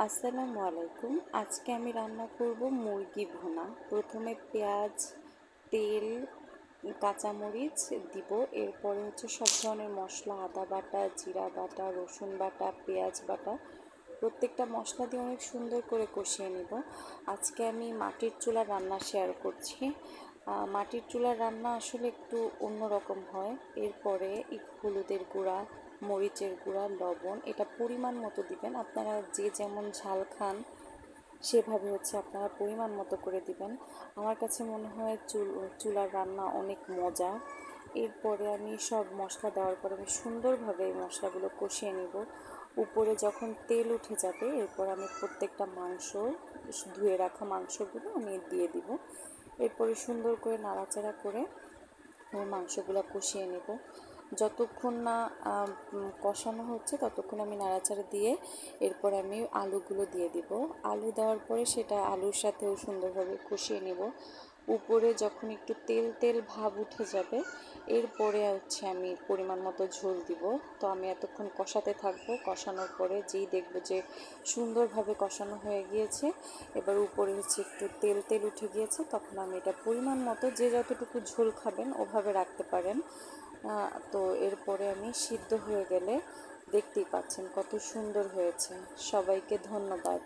আসসালামু আলাইকুম। আজকে আমি রান্না করব মুরগি ভুনা। প্রথমে পেঁয়াজ, তেল, কাঁচামরিচ দিব। এরপরে সব ধরনের মশলা, আদা বাটা, জিরা বাটা, রসুন বাটা, পেঁয়াজ বাটা, প্রত্যেকটা মশলা দিয়ে অনেক সুন্দর করে কষিয়ে নিব। আজকে আমি মাটির চুলার রান্না শেয়ার করছি। মাটির চুলার রান্না আসলে একটু অন্যরকম হয়। এরপরে একটু হলুদের গুঁড়া, মরিচের গুঁড়া, লবণ এটা পরিমাণ মতো দিবেন। আপনারা যে যেমন ঝাল খান সেভাবে আপনারা পরিমাণ মতো করে দিবেন। আমার কাছে মনে হয় চুলার রান্না অনেক মজা। এরপরে আমি সব মশলা দেওয়ার পরে আমি সুন্দরভাবে এই মশলাগুলো কষিয়ে নেব। উপরে যখন তেল উঠে যাবে এরপর আমি প্রত্যেকটা মাংস, ধুয়ে রাখা মাংসগুলো আমি দিয়ে দিব। এরপরে সুন্দর করে নাড়াচাড়া করে ওই মাংসগুলো কষিয়ে নেব। যতক্ষণ না কষানো হচ্ছে ততক্ষণ আমি নাড়াচাড়া দিয়ে এরপর আমি আলুগুলো দিয়ে দিব। আলু দেওয়ার পরে সেটা আলুর সাথেও সুন্দরভাবে কষিয়ে নেব। উপরে যখন একটু তেল তেল ভাব উঠে যাবে এরপরে আমি পরিমাণ মতো ঝোল দিব। তো আমি এতক্ষণ কষাতে থাকবো। কষানোর পরে যেই দেখবো যে সুন্দরভাবে কষানো হয়ে গিয়েছে, এবার উপরে একটু তেল তেল উঠে গিয়েছে, তখন আমি এটা পরিমাণ মতো যে যতটুকু ঝোল খাবেন ওভাবে রাখতে পারেন। তো এরপরে আমি সিদ্ধ হয়ে গেলে দেখতেই পাচ্ছেন কত সুন্দর হয়েছে। সবাইকে ধন্যবাদ।